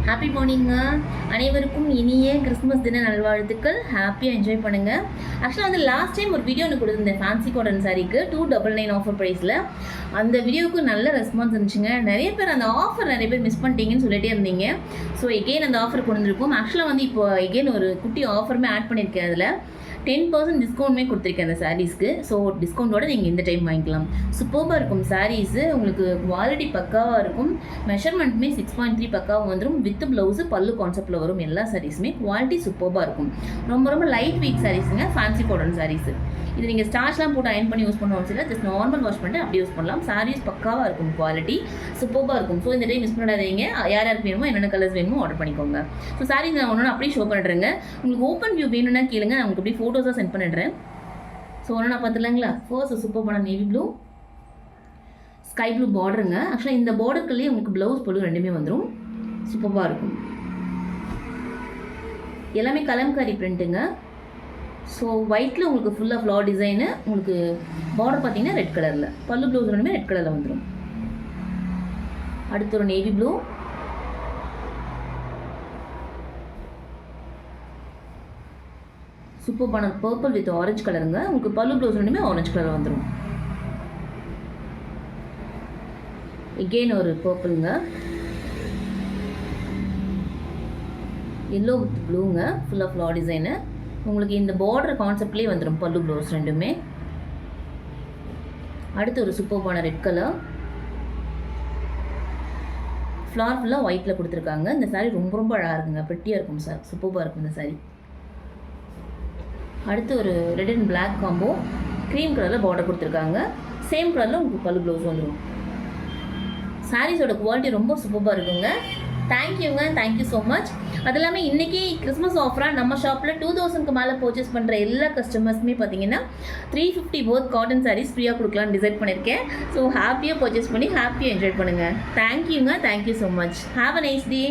Happy மார்னிங்க. அனைவருக்கும் இனிய Christmas தின நல்வாழ்த்துக்கள். ஹாப்பியாக என்ஜாய் பண்ணுங்கள். ஆக்சுவலாக வந்து லாஸ்ட் டைம் ஒரு வீடியோ ஒன்று கொடுத்துருந்தேன் ஃபேன்சி காட்டன் சாரீக்கு 299 ஆஃபர் ப்ரைஸில். அந்த வீடியோவுக்கு நல்ல ரெஸ்பான்ஸ் இருந்துச்சுங்க. நிறைய பேர் அந்த ஆஃபர் நிறைய பேர் மிஸ் பண்ணிட்டீங்கன்னு சொல்லிட்டே இருந்தீங்க. ஸோ எகெயின் அந்த ஆஃபர் கொண்டு வந்திருக்கும். ஆக்சுவலாக வந்து இப்போ எகெயின் ஒரு குட்டி ஆஃபருமே ஆட் பண்ணியிருக்கேன். அதில் 10% டிஸ்கவுண்ட்மே கொடுத்துருக்கேன் அந்த சாரீஸ்க்கு. ஸோ டிஸ்கவுண்ட்டோட நீங்கள் இந்த டைம் வாங்கிக்கலாம். சூப்பராக இருக்கும் சாரீஸு. உங்களுக்கு குவாலிட்டி பக்காவாக இருக்கும். மெஷர்மெண்ட்டுமே 6.3 பக்காவாக வந்துடும். வித் ப்ளவுஸு பல்லு கான்செப்டில் வரும். எல்லா சாரீஸுமே குவாலிட்டி சூப்பராக இருக்கும். ரொம்ப ரொம்ப லைட் வெயிட் சாரீஸுங்க. Fancy cotton saris. இது நீங்கள் ஸ்டார்ச்லாம் போட்டு அயன் பண்ணி யூஸ் பண்ண அவசியம் இல்லை. ஜஸ்ட் நார்மல் வாஷ் பண்ணிட்டு அப்படி யூஸ் பண்ணலாம். சாரீஸ் பக்காவாக இருக்கும். குவாலிட்டி சூப்பராக இருக்கும். ஸோ இந்த டைம் மிஸ் பண்ணாதீங்க. யார் யாருக்கு வேணுமோ என்னென்ன கலர்ஸ் வேணுமோ ஆர்டர் பண்ணிக்கோங்க. ஸோ சாரீஸ் நான் ஒன்று அப்படியே ஷோ பண்ணுறேங்க. உங்களுக்கு ஓப்பன் வியூ வேணும்னா கேளுங்க. நான் உங்களுக்கு அப்படியே ஃபோட்டோஸாக சென்ட் பண்ணிடுறேன். ஸோ ஒன்று நான் பார்த்துலாங்களா? ஃபர்ஸ்ட் சூப்பரான நேவி ப்ளூ, ஸ்கை ப்ளூ பார்டருங்க. ஆக்சுவலாக இந்த பார்டருக்குள்ளேயே உங்களுக்கு ப்ளவுஸ் பல்லு ரெண்டுமே வந்துடும். சூப்பராக இருக்கும். எல்லாமே கலம்காரி பிரிண்ட்டுங்க. ஸோ ஒயிட்டில் உங்களுக்கு ஃபுல்லாக ஃப்ளார் டிசைனு. உங்களுக்கு பார்டர் பார்த்தீங்கன்னா ரெட் கலரில், பல்லு ப்ளவுஸ் ரெண்டுமே ரெட் கலரில் வந்துடும். அடுத்து ஒரு நேவி ப்ளூ, சூப்பரான பர்பிள் வித் ஆரஞ்சு கலருங்க. உங்களுக்கு பல்லு ப்ளவுஸ் ரெண்டுமே ஆரஞ்சு கலரில் வந்துடும். எகெயின் ஒரு பர்பிளுங்க, எல்லோ வித் ப்ளூங்க. ஃபுல்லாக ஃப்ளார் டிசைனு. உங்களுக்கு இந்த பார்டர் கான்செப்ட்லேயே வந்துடும் பல்லு ப்ளவுஸ் ரெண்டுமே. அடுத்து ஒரு சூப்பரான ரெட் கலர், ஃப்ளார் ஃபுல்லாக ஒயிட்டில் கொடுத்துருக்காங்க. இந்த சாரீ ரொம்ப ரொம்ப அழகாக இருக்குங்க. பெட்டியாக இருக்கும் சார். சூப்பராக இருக்கும் இந்த சாரீ. அடுத்து ஒரு red and black combo. Cream கலரில் பார்டர் கொடுத்துருக்காங்க. சேம் கலரில் உங்களுக்கு பல்லு ப்ளவுஸ் வந்துடும். சாரீஸோட குவாலிட்டி ரொம்ப சூப்பராக இருக்குங்க. தேங்க்யூங்க. Thank you so much. அது இல்லாமல் இன்றைக்கி கிறிஸ்மஸ் ஆஃபராக நம்ம ஷாப்பில் 2000க்கு மேலே பர்ச்சேஸ் பண்ணுற எல்லா கஸ்டமர்ஸுமே பார்த்தீங்கன்னா 350 worth காட்டன் சாரீஸ் ஃப்ரீயாக கொடுக்கலான்னு டிசைட் பண்ணியிருக்கேன். ஸோ ஹாப்பியாக பர்ச்சேஸ் பண்ணி ஹாப்பியாக என்ஜாய் பண்ணுங்கள். தேங்க்யூங்க. Thank you so much. Have a nice day.